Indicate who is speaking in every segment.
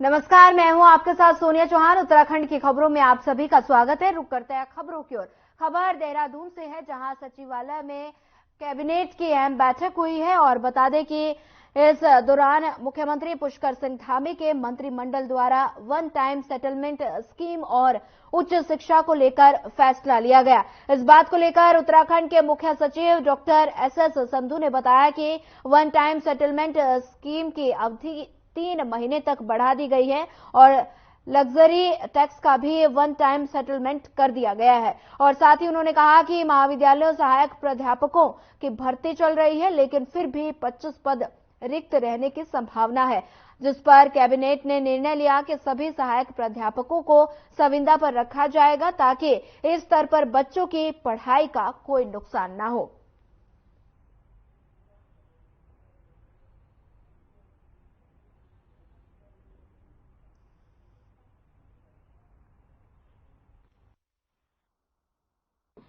Speaker 1: नमस्कार, मैं हूं आपके साथ सोनिया चौहान। उत्तराखंड की खबरों में आप सभी का स्वागत है। रुक करते हैं खबरों की ओर। खबर देहरादून से है, जहां सचिवालय में कैबिनेट की अहम बैठक हुई है और बता दें कि इस दौरान मुख्यमंत्री पुष्कर सिंह धामी के मंत्रिमंडल द्वारा वन टाइम सेटलमेंट स्कीम और उच्च शिक्षा को लेकर फैसला लिया गया। इस बात को लेकर उत्तराखंड के मुख्य सचिव डॉक्टर एसएस संधू ने बताया कि वन टाइम सेटलमेंट स्कीम की अवधि 3 महीने तक बढ़ा दी गई है और लग्जरी टैक्स का भी वन टाइम सेटलमेंट कर दिया गया है। और साथ ही उन्होंने कहा कि महाविद्यालयों सहायक प्राध्यापकों की भर्ती चल रही है, लेकिन फिर भी 25 पद रिक्त रहने की संभावना है, जिस पर कैबिनेट ने निर्णय लिया कि सभी सहायक प्राध्यापकों को संविदा पर रखा जाएगा, ताकि इस स्तर पर बच्चों की पढ़ाई का कोई नुकसान न हो।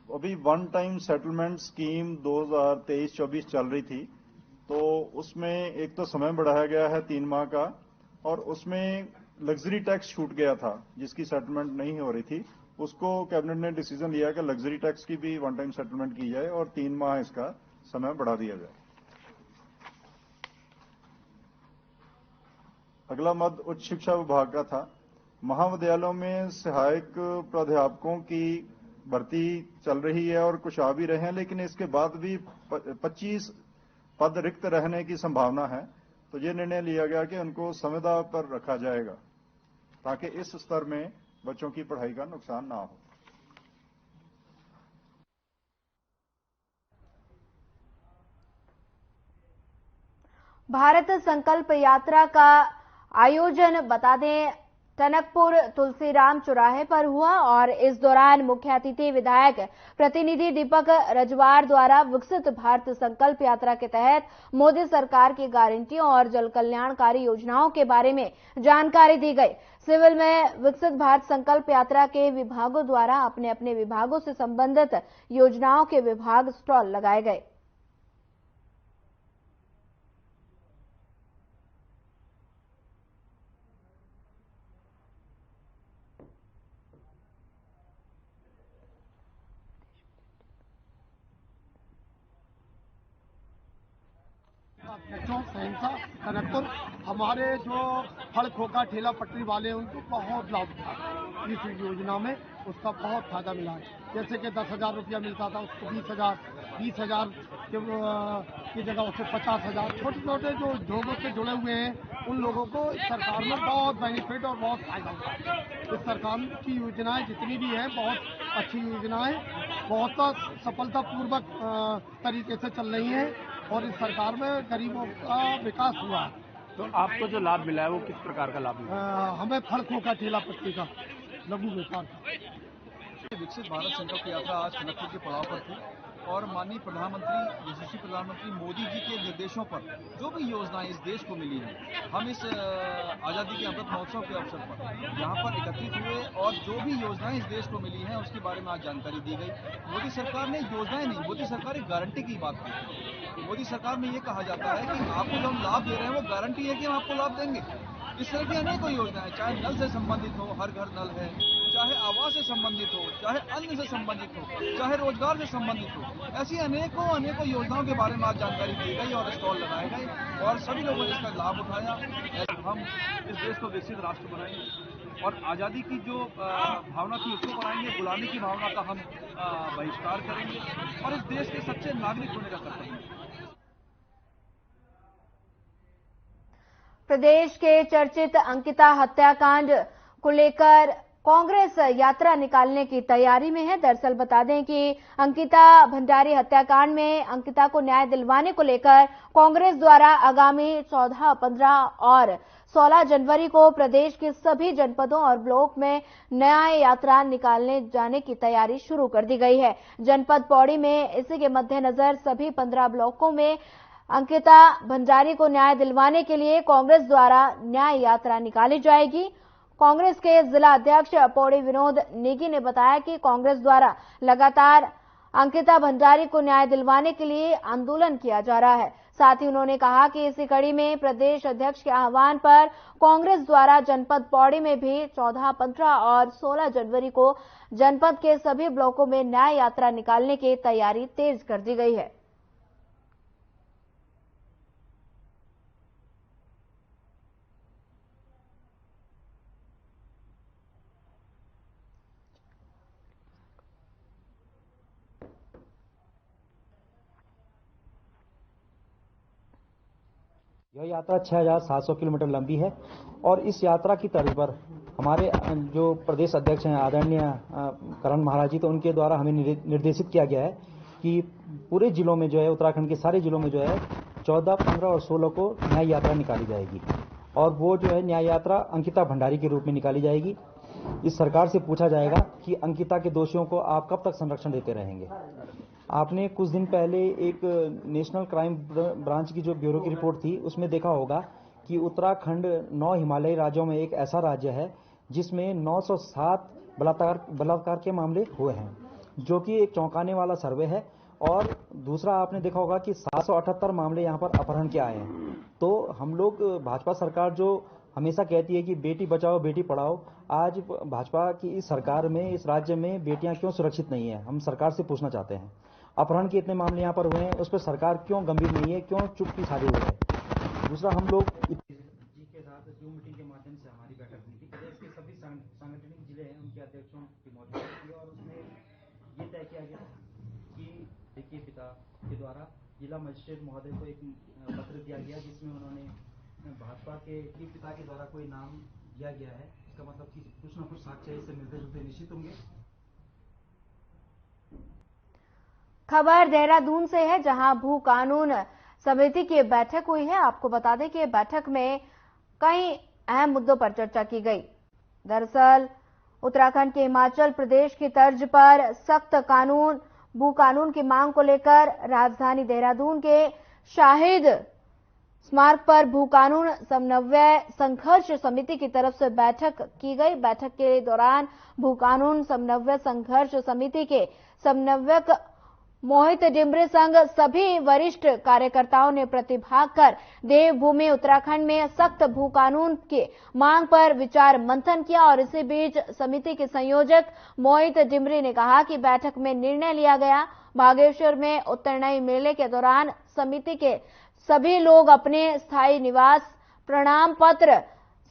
Speaker 2: अभी वन टाइम सेटलमेंट स्कीम 2023-24 चल रही थी, तो उसमें एक तो समय बढ़ाया गया है 3 माह का, और उसमें लग्जरी टैक्स छूट गया था जिसकी सेटलमेंट नहीं हो रही थी। उसको कैबिनेट ने डिसीजन लिया कि लग्जरी टैक्स की भी वन टाइम सेटलमेंट की जाए और 3 माह इसका समय बढ़ा दिया जाए। अगला मद उच्च शिक्षा विभाग का था। महाविद्यालयों में सहायक प्राध्यापकों की भर्ती चल रही है और कुछ आ भी रहे हैं, लेकिन इसके बाद भी 25 पद रिक्त रहने की संभावना है। तो ये निर्णय लिया गया कि उनको संविदा पर रखा जाएगा, ताकि इस स्तर में बच्चों की पढ़ाई का नुकसान ना हो।
Speaker 1: भारत संकल्प यात्रा का आयोजन बता दें टनकपुर तुलसीराम चौराहे पर हुआ और इस दौरान मुख्य अतिथि विधायक प्रतिनिधि दीपक रजवार द्वारा विकसित भारत संकल्प यात्रा के तहत मोदी सरकार की गारंटियों और जल कल्याणकारी योजनाओं के बारे में जानकारी दी गई। सिविल में विकसित भारत संकल्प यात्रा के विभागों द्वारा अपने अपने विभागों से संबंधित योजनाओं के विभाग स्टॉल लगाए गए।
Speaker 3: टनकपुर हमारे जो फल खोखा ठेला पटरी वाले हैं उनको बहुत लाभ था इस योजना में, उसका बहुत फायदा मिला है। जैसे कि 10,000 रुपया मिलता था, उसको 20,000 की जगह उससे 50,000। छोटे छोटे जो उद्योगों से जुड़े हुए हैं उन लोगों को इस सरकार में बहुत बेनिफिट और बहुत फायदा होता है। इस सरकार की योजनाएं जितनी भी हैं बहुत अच्छी योजनाएं, बहुत सफलतापूर्वक तरीके से चल रही हैं और इस सरकार में गरीबों का विकास हुआ है।
Speaker 4: तो आपको जो लाभ मिला है वो किस प्रकार का लाभ मिला?
Speaker 3: हमें फल खोखा ठेला पट्टी का लघु व्यापार का।
Speaker 5: विकसित भारत संकल्प यात्रा आज टनकपुर के पड़ाव पर थी और माननीय प्रधानमंत्री यशस्वी प्रधानमंत्री मोदी जी के निर्देशों पर जो भी योजनाएं इस देश को मिली हैं, हम इस आज़ादी के अमृत महोत्सव के अवसर पर यहाँ पर एकत्रित हुए और जो भी योजनाएं इस देश को मिली हैं उसके बारे में आज जानकारी दी गई। मोदी सरकार ने योजनाएं नहीं, मोदी सरकार एक गारंटी की बात की। मोदी सरकार में ये कहा जाता है कि आपको जो हम लाभ दे रहे हैं वो गारंटी है कि हम आपको लाभ देंगे। इस तरह की अनेकों योजनाएं, चाहे नल से संबंधित हो, हर घर नल है, चाहे आवास से संबंधित हो, चाहे अन्न से संबंधित हो, चाहे रोजगार से संबंधित हो, ऐसी अनेकों योजनाओं के बारे में आज जानकारी दी गई और स्टॉल लगाए गए और सभी लोगों ने इसका लाभ उठाया। हम इस देश को विकसित राष्ट्र बनाएंगे और आज़ादी की जो भावना थी उसको बनाएंगे, गुलामी की भावना का हम बहिष्कार करेंगे और इस देश के सच्चे नागरिक होने का कर्तव्य।
Speaker 1: प्रदेश के चर्चित अंकिता हत्याकांड को लेकर कांग्रेस यात्रा निकालने की तैयारी में है। दरअसल बता दें कि अंकिता भंडारी हत्याकांड में अंकिता को न्याय दिलवाने को लेकर कांग्रेस द्वारा आगामी 14, 15 और 16 जनवरी को प्रदेश के सभी जनपदों और ब्लॉक में न्याय यात्रा निकालने जाने की तैयारी शुरू कर दी गई है। जनपद पौड़ी में इसी के मद्देनजर सभी 15 ब्लॉकों में अंकिता भंडारी को न्याय दिलवाने के लिए कांग्रेस द्वारा न्याय यात्रा निकाली जाएगी। कांग्रेस के जिला अध्यक्ष पौड़ी विनोद नेगी ने बताया कि कांग्रेस द्वारा लगातार अंकिता भंडारी को न्याय दिलवाने के लिए आंदोलन किया जा रहा है। साथ ही उन्होंने कहा कि इसी कड़ी में प्रदेश अध्यक्ष के आह्वान पर कांग्रेस द्वारा जनपद पौड़ी में भी 14, 15 और 16 जनवरी को जनपद के सभी ब्लॉकों में न्याय यात्रा निकालने की तैयारी तेज कर दी गई है।
Speaker 6: यह यात्रा 6,700 किलोमीटर लंबी है और इस यात्रा की तर्ज पर हमारे जो प्रदेश अध्यक्ष हैं आदरणीय करण महाराज जी, तो उनके द्वारा हमें निर्देशित किया गया है कि पूरे जिलों में जो है, उत्तराखंड के सारे जिलों में जो है 14, 15 और 16 को न्याय यात्रा निकाली जाएगी और वो जो है न्याय यात्रा अंकिता भंडारी के रूप में निकाली जाएगी। इस सरकार से पूछा जाएगा कि अंकिता के दोषियों को आप कब तक संरक्षण देते रहेंगे। आपने कुछ दिन पहले एक नेशनल क्राइम ब्रांच की जो ब्यूरो की रिपोर्ट थी, उसमें देखा होगा कि उत्तराखंड 9 हिमालयी राज्यों में एक ऐसा राज्य है जिसमें 907 बलात्कार के मामले हुए हैं, जो कि एक चौंकाने वाला सर्वे है। और दूसरा आपने देखा होगा कि 778 मामले यहाँ पर अपहरण के आए हैं। तो हम लोग, भाजपा सरकार जो हमेशा कहती है कि बेटी बचाओ बेटी पढ़ाओ, आज भाजपा की इस सरकार में, इस राज्य में बेटियां क्यों सुरक्षित नहीं है, हम सरकार से पूछना चाहते हैं। अपहरण के इतने मामले यहाँ पर हुए हैं, उस पर सरकार क्यों गंभीर नहीं है, क्यों चुप्पी साधे हुए है। दूसरा, हम लोग जी के साथ जूम मीटिंग के माध्यम से हमारी बैठक हुई थी। प्रदेश के सभी सांगठनिक जिले हैं, उनके अध्यक्षों की मौजूदगी थी और उसमें ये तय किया गया कि के पिता के द्वारा जिला मजिस्ट्रेट महोदय को एक पत्र दिया गया, जिसमें उन्होंने भाजपा के पिता के द्वारा कोई नाम दिया गया है। इसका मतलब कि कुछ न कुछ साक्ष्य इससे मिलते जुलते निश्चित होंगे।
Speaker 1: खबर देहरादून से है, जहां भू कानून समिति की बैठक हुई है। आपको बता दें कि बैठक में कई अहम मुद्दों पर चर्चा की गई। दरअसल उत्तराखंड के हिमाचल प्रदेश की तर्ज पर सख्त कानून, भू कानून की मांग को लेकर राजधानी देहरादून के शाहिद स्मारक पर भू कानून समन्वय संघर्ष समिति की तरफ से बैठक की गई। बैठक के दौरान भू कानून समन्वय संघर्ष समिति के समन्वयक मोहित डिमरे संग सभी वरिष्ठ कार्यकर्ताओं ने प्रतिभाग कर देवभूमि उत्तराखंड में सख्त भू कानून की मांग पर विचार मंथन किया। और इसी बीच समिति के संयोजक मोहित डिमरे ने कहा कि बैठक में निर्णय लिया गया, बागेश्वर में उत्तरनई मेले के दौरान समिति के सभी लोग अपने स्थायी निवास प्रणाम पत्र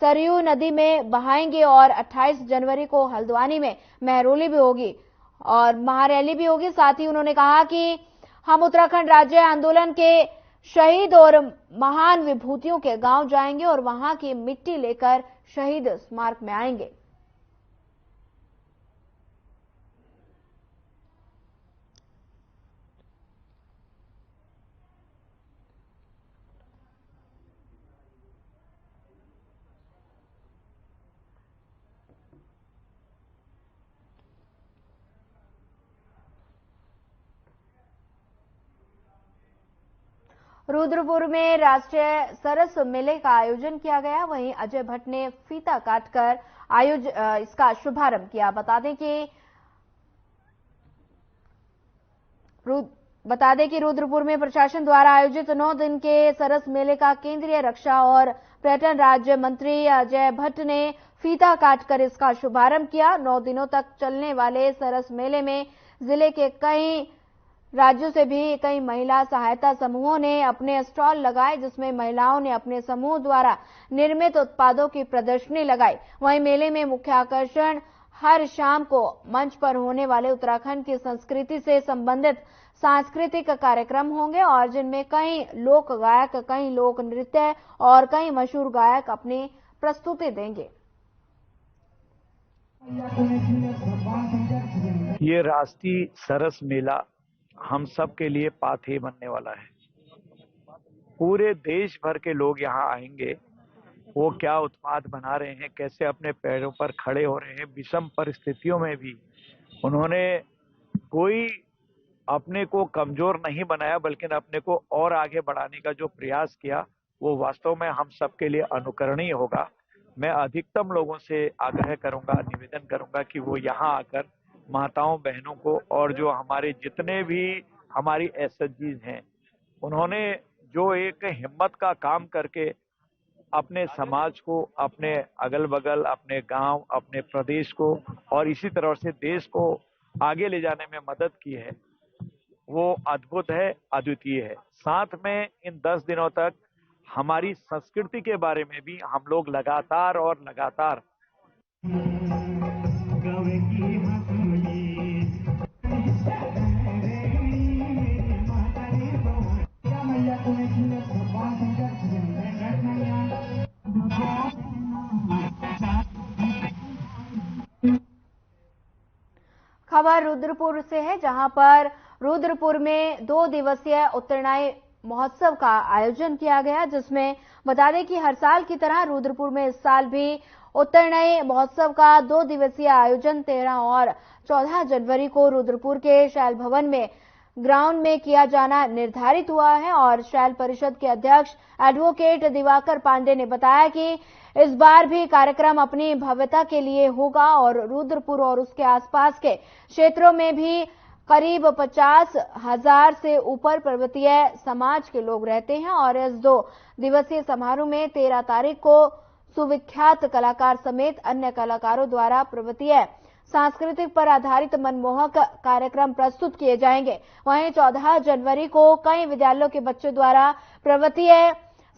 Speaker 1: सरयू नदी में बहाएंगे और 28 जनवरी को हल्द्वानी में महरोली भी होगी और महारैली भी होगी। साथ ही उन्होंने कहा कि हम उत्तराखंड राज्य आंदोलन के शहीद और महान विभूतियों के गांव जाएंगे और वहां की मिट्टी लेकर शहीद स्मारक में आएंगे। रुद्रपुर में राष्ट्रीय सरस मेले का आयोजन किया गया। वहीं अजय भट्ट ने फीता काटकर इसका शुभारंभ किया। बता दें कि रुद्रपुर में प्रशासन द्वारा आयोजित 9 दिन के सरस मेले का केंद्रीय रक्षा और पर्यटन राज्य मंत्री अजय भट्ट ने फीता काटकर इसका शुभारंभ किया। 9 दिनों तक चलने वाले सरस मेले में जिले के कई राज्यों से भी कई महिला सहायता समूहों ने अपने स्टॉल लगाए, जिसमें महिलाओं ने अपने समूह द्वारा निर्मित उत्पादों की प्रदर्शनी लगाई। वहीं मेले में मुख्य आकर्षण हर शाम को मंच पर होने वाले उत्तराखंड की संस्कृति से संबंधित सांस्कृतिक कार्यक्रम होंगे और जिनमें कई लोक गायक, कई लोक नृत्य और कई मशहूर गायक अपनी प्रस्तुति देंगे।
Speaker 7: ये राष्ट्रीय सरस मेला हम सब के लिए पाथेय बनने वाला है। पूरे देश भर के लोग यहाँ आएंगे। वो क्या उत्पाद बना रहे हैं, कैसे अपने पैरों पर खड़े हो रहे हैं, विषम परिस्थितियों में भी उन्होंने कोई अपने को कमजोर नहीं बनाया, बल्कि अपने को और आगे बढ़ाने का जो प्रयास किया, वो वास्तव में हम सबके लिए अनुकरणीय होगा। मैं अधिकतम लोगों से आग्रह करूंगा, निवेदन करूंगा कि वो यहाँ आकर माताओं बहनों को और जो हमारे जितने भी हमारी एसएचजीज हैं, उन्होंने जो एक हिम्मत का काम करके अपने समाज को, अपने अगल बगल, अपने गांव, अपने प्रदेश को और इसी तरह से देश को आगे ले जाने में मदद की है, वो अद्भुत है, अद्वितीय है। साथ में इन 10 दिनों तक हमारी संस्कृति के बारे में भी हम लोग लगातार
Speaker 1: खबर रुद्रपुर से है, जहां पर रुद्रपुर में 2 दिवसीय उत्तरायणी महोत्सव का आयोजन किया गया, जिसमें बता दें कि हर साल की तरह रुद्रपुर में इस साल भी उत्तरायणी महोत्सव का 2 दिवसीय आयोजन 13 और 14 जनवरी को रुद्रपुर के शैल भवन में ग्राउंड में किया जाना निर्धारित हुआ है। और शैल परिषद के अध्यक्ष एडवोकेट दिवाकर पांडे ने बताया कि इस बार भी कार्यक्रम अपनी भव्यता के लिए होगा और रुद्रपुर और उसके आसपास के क्षेत्रों में भी करीब 50,000 से ऊपर पर्वतीय समाज के लोग रहते हैं। और इस 2 दिवसीय समारोह में 13 तारीख को सुविख्यात कलाकार समेत अन्य कलाकारों द्वारा पर्वतीय सांस्कृतिक पर आधारित मनमोहक कार्यक्रम प्रस्तुत किए जाएंगे। वहीं 14 जनवरी को कई विद्यालयों के बच्चों द्वारा पर्वतीय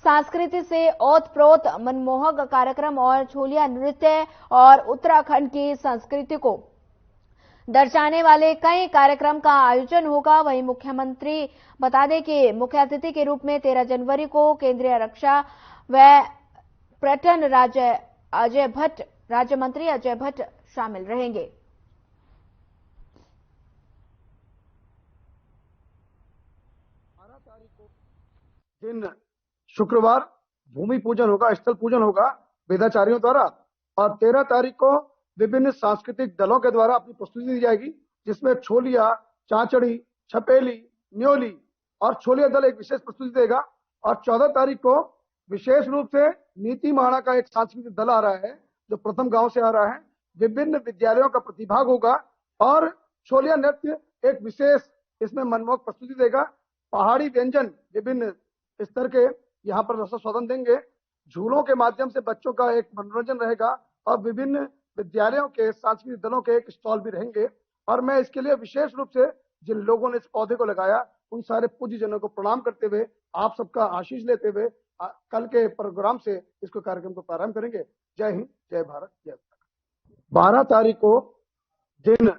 Speaker 1: संस्कृति से ओतप्रोत मनमोहक कार्यक्रम और छोलिया नृत्य और उत्तराखंड की संस्कृति को दर्शाने वाले कई कार्यक्रम का आयोजन होगा। वहीं मुख्यमंत्री बता दें कि मुख्य अतिथि के रूप में 13 जनवरी को केंद्रीय रक्षा व पर्यटन राज्य मंत्री अजय भट्ट शामिल रहेंगे।
Speaker 3: दिन शुक्रवार भूमि पूजन होगा, स्थल पूजन होगा वेदाचार्यों द्वारा, और 13 तारीख को विभिन्न सांस्कृतिक दलों के द्वारा अपनी प्रस्तुति दी जाएगी, जिसमें छोलिया, चांचड़ी, छपेली, न्योली और छोलिया दल एक विशेष प्रस्तुति देगा। और 14 तारीख को विशेष रूप से नीति माणा का एक सांस्कृतिक दल आ रहा है, जो प्रथम गांव से आ रहा है। विभिन्न विद्यालयों का प्रतिभाग होगा और छोलिया नृत्य एक विशेष इसमें मनमोहक प्रस्तुति देगा। पहाड़ी व्यंजन विभिन्न स्तर के यहाँ पर रसास्वादन देंगे। झूलों के माध्यम से बच्चों का एक मनोरंजन रहेगा और विभिन्न विद्यालयों के सांस्कृतिक दलों के एक स्टॉल भी रहेंगे। और मैं इसके लिए विशेष रूप से जिन लोगों ने इस पौधे को लगाया उन सारे पूज्यजनों को प्रणाम करते हुए, आप सबका आशीष लेते हुए कल के प्रोग्राम से इसको कार्यक्रम को प्रारंभ करेंगे। जय हिंद, जय भारत, जय उत्तराखंड। 12 तारीख को दिन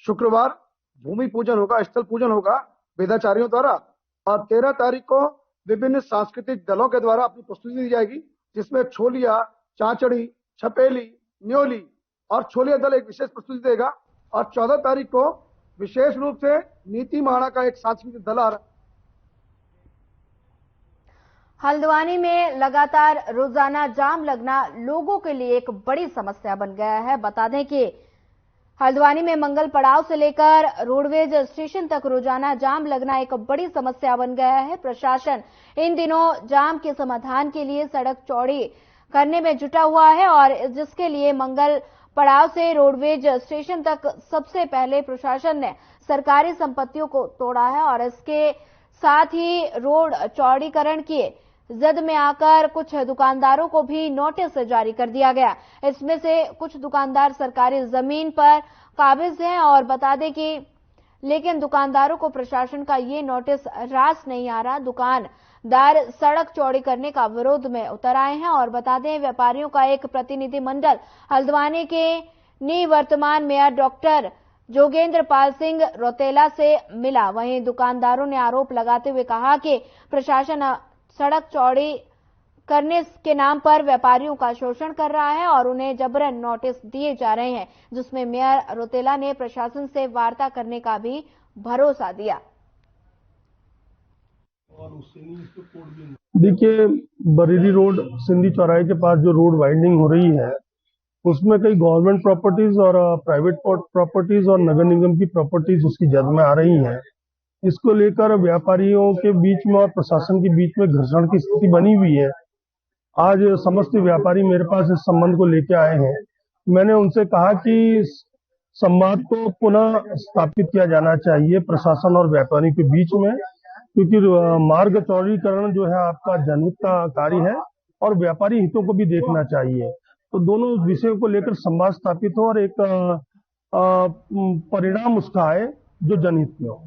Speaker 3: शुक्रवार भूमि पूजन होगा, स्थल पूजन होगा वेदाचार्यों द्वारा, और 13 तारीख को विभिन्न सांस्कृतिक दलों के द्वारा अपनी प्रस्तुति दी जाएगी, जिसमें छोलिया, चांचड़ी, छपेली, न्योली और छोलिया दल एक विशेष प्रस्तुति देगा। और 14 तारीख को विशेष रूप से नीति माणा का एक सांस्कृतिक दल आ रहा है।
Speaker 1: हल्द्वानी में लगातार रोजाना जाम लगना लोगों के लिए एक बड़ी समस्या बन गया है। बता दें कि हल्द्वानी में मंगल पड़ाव से लेकर रोडवेज स्टेशन तक रोजाना जाम लगना एक बड़ी समस्या बन गया है। प्रशासन इन दिनों जाम के समाधान के लिए सड़क चौड़ी करने में जुटा हुआ है और जिसके लिए मंगल पड़ाव से रोडवेज स्टेशन तक सबसे पहले प्रशासन ने सरकारी संपत्तियों को तोड़ा है और इसके साथ ही रोड चौड़ीकरण किए जद में आकर कुछ दुकानदारों को भी नोटिस जारी कर दिया गया। इसमें से कुछ दुकानदार सरकारी जमीन पर काबिज हैं और बता दें कि लेकिन दुकानदारों को प्रशासन का ये नोटिस रास नहीं आ रहा। दुकानदार सड़क चौड़ी करने का विरोध में उतर आए हैं और बता दें व्यापारियों का एक प्रतिनिधि मंडल हल्द्वानी के निवर्तमान मेयर डॉक्टर जोगेंद्र पाल सिंह रौतेला से मिला। वहीं दुकानदारों ने आरोप लगाते हुए कहा कि प्रशासन सड़क चौड़ी करने के नाम पर व्यापारियों का शोषण कर रहा है और उन्हें जबरन नोटिस दिए जा रहे हैं, जिसमें मेयर रौतेला ने प्रशासन से वार्ता करने का भी भरोसा दिया।
Speaker 8: देखिए, बरेली रोड सिंधी चौराहे के पास जो रोड वाइंडिंग हो रही है उसमें कई गवर्नमेंट प्रॉपर्टीज और प्राइवेट प्रॉपर्टीज और नगर निगम की प्रॉपर्टीज उसकी जद में आ रही हैं। इसको लेकर व्यापारियों के बीच में और प्रशासन के बीच में घर्षण की स्थिति बनी हुई है। आज समस्त व्यापारी मेरे पास इस संबंध को लेकर आए हैं। मैंने उनसे कहा कि संवाद को पुनः स्थापित किया जाना चाहिए प्रशासन और व्यापारी के बीच में, क्योंकि मार्ग चौड़ीकरण जो है आपका जनहित का कार्य है और व्यापारी हितों को भी देखना चाहिए। तो दोनों विषयों को लेकर संवाद स्थापित हो और एक परिणाम उसका आए जो जनहित में हो।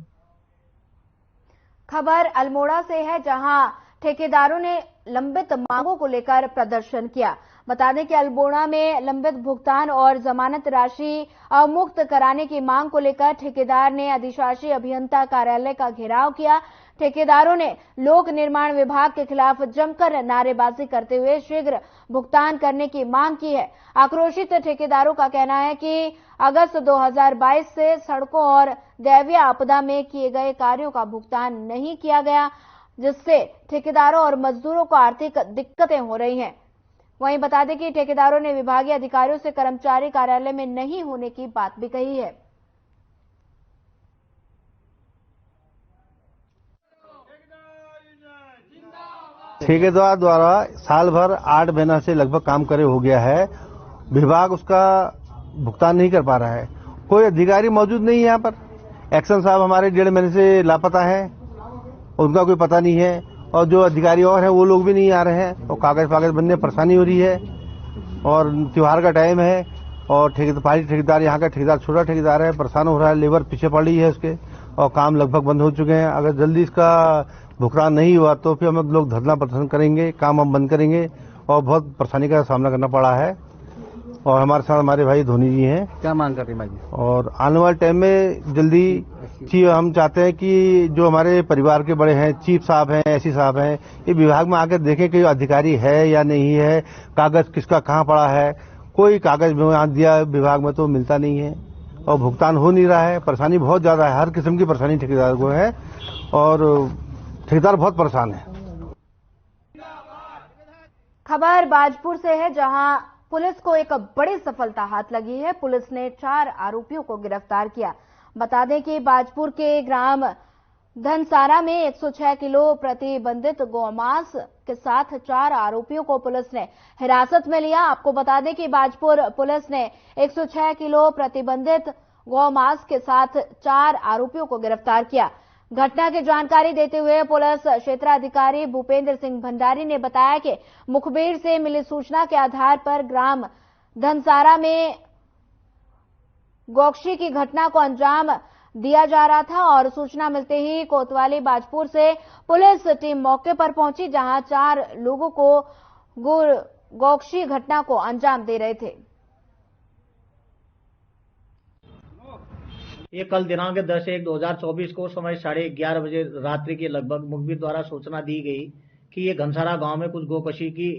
Speaker 1: खबर अल्मोड़ा से है, जहां ठेकेदारों ने लंबित मांगों को लेकर प्रदर्शन किया। बता दें कि अल्मोड़ा में लंबित भुगतान और जमानत राशि अवमुक्त कराने की मांग को लेकर ठेकेदार ने अधिशासी अभियंता कार्यालय का घेराव किया। ठेकेदारों ने लोक निर्माण विभाग के खिलाफ जमकर नारेबाजी करते हुए शीघ्र भुगतान करने की मांग की है। आक्रोशित ठेकेदारों का कहना है कि अगस्त 2022 से सड़कों और दैवीय आपदा में किए गए कार्यों का भुगतान नहीं किया गया, जिससे ठेकेदारों और मजदूरों को आर्थिक दिक्कतें हो रही हैं। वहीं बता दें कि ठेकेदारों ने विभागीय अधिकारियों से कर्मचारी कार्यालय में नहीं होने की बात भी कही है।
Speaker 9: ठेकेदार द्वारा साल भर 8 महीना से लगभग काम करे हो गया है, विभाग उसका भुगतान नहीं कर पा रहा है। कोई अधिकारी मौजूद नहीं है यहाँ पर। एक्शन साहब हमारे 1.5 महीने से लापता है, उनका कोई पता नहीं है, और जो अधिकारी और हैं वो लोग भी नहीं आ रहे हैं, और कागज बनने में परेशानी हो रही है। और त्योहार का टाइम है और ठेकेदार यहाँ का ठेकेदार छोटा ठेकेदार है, परेशान हो रहा है, लेबर पीछे पड़ रही है उसके, और काम लगभग बंद हो चुके हैं। अगर जल्दी इसका भुगतान नहीं हुआ तो फिर हम लोग धरना प्रदर्शन करेंगे, काम हम बंद करेंगे, और बहुत परेशानी का सामना करना पड़ा है। और हमारे साथ हमारे भाई धोनी जी हैं।
Speaker 10: क्या मांग कर रहे हैं भाई?
Speaker 9: और आने वाले टाइम में जल्दी हम चाहते हैं कि जो हमारे परिवार के बड़े हैं, चीफ साहब हैं, एससी साहब हैं, ये विभाग में आकर देखें कि अधिकारी है या नहीं है, कागज किसका कहाँ पड़ा है। कोई कागज में दिया विभाग में तो मिलता नहीं है, और भुगतान हो नहीं रहा है। परेशानी बहुत ज्यादा है, हर किस्म की परेशानी ठेकेदार को है, और ठेकेदार बहुत परेशान है।
Speaker 1: खबर बाजपुर से है, जहां पुलिस को एक बड़ी सफलता हाथ लगी है। पुलिस ने 4 आरोपियों को गिरफ्तार किया। बता दें कि बाजपुर के ग्राम धनसारा में 106 किलो प्रतिबंधित गौमांस के साथ 4 आरोपियों को पुलिस ने हिरासत में लिया। आपको बता दें कि बाजपुर पुलिस ने 106 किलो प्रतिबंधित गौमांस के साथ 4 आरोपियों को गिरफ्तार किया। घटना की जानकारी देते हुए पुलिस क्षेत्राधिकारी भूपेंद्र सिंह भंडारी ने बताया कि मुखबिर से मिली सूचना के आधार पर ग्राम धनसारा में गौकशी की घटना को अंजाम दिया जा रहा था, और सूचना मिलते ही कोतवाली बाजपुर से पुलिस टीम मौके पर पहुंची, जहां 4 लोगों को गौकशी घटना को अंजाम दे रहे थे।
Speaker 10: ये कल दिनांक 10/1/2024 को समय 11:30 बजे रात्रि के लगभग मुखबिर द्वारा सूचना दी गई कि ये घनसारा गांव में कुछ गोकशी की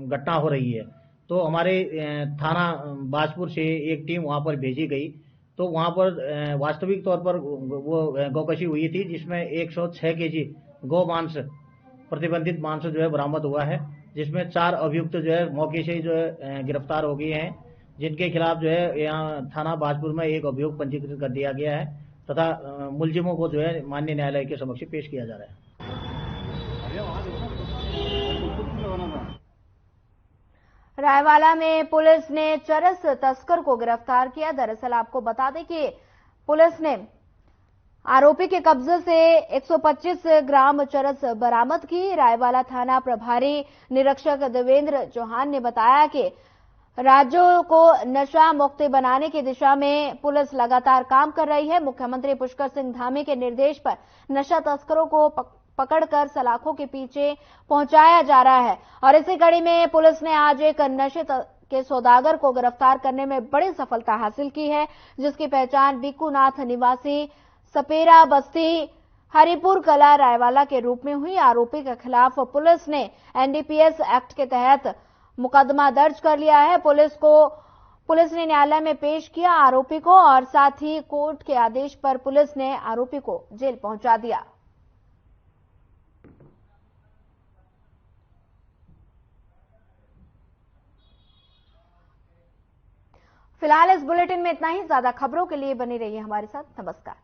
Speaker 10: घटना हो रही है। तो हमारे थाना बाजपुर से एक टीम वहां पर भेजी गई। तो वहां पर वास्तविक तौर पर वो गौकशी हुई थी, जिसमें 106 केजी गौ मांस प्रतिबंधित मांस जो है बरामद हुआ है, जिसमें 4 अभियुक्त जो है मौके से जो है गिरफ्तार हो गए हैं, जिनके खिलाफ जो है यहाँ थाना बाजपुर में एक अभियोग पंजीकृत कर दिया गया है, तथा मुलजिमों को जो है माननीय न्यायालय के समक्ष पेश किया जा रहा है।
Speaker 1: रायवाला में पुलिस ने चरस तस्कर को गिरफ्तार किया। दरअसल आपको बता दें कि पुलिस ने आरोपी के कब्जे से 125 ग्राम चरस बरामद की। रायवाला थाना प्रभारी निरीक्षक देवेंद्र चौहान ने बताया कि राज्यों को नशा मुक्ति बनाने की दिशा में पुलिस लगातार काम कर रही है। मुख्यमंत्री पुष्कर सिंह धामी के निर्देश पर नशा तस्करों को पकड़कर सलाखों के पीछे पहुंचाया जा रहा है, और इसी कड़ी में पुलिस ने आज एक नशे के सौदागर को गिरफ्तार करने में बड़ी सफलता हासिल की है, जिसकी पहचान बिकुनाथ निवासी सपेरा बस्ती हरिपुर कला रायवाला के रूप में हुई। आरोपी के खिलाफ पुलिस ने एनडीपीएस एक्ट के तहत मुकदमा दर्ज कर लिया है। पुलिस ने न्यायालय में पेश किया आरोपी को, और साथ ही कोर्ट के आदेश पर पुलिस ने आरोपी को जेल पहुंचा दिया। फिलहाल इस बुलेटिन में इतना ही। ज्यादा खबरों के लिए बनी रहिए हमारे साथ। नमस्कार।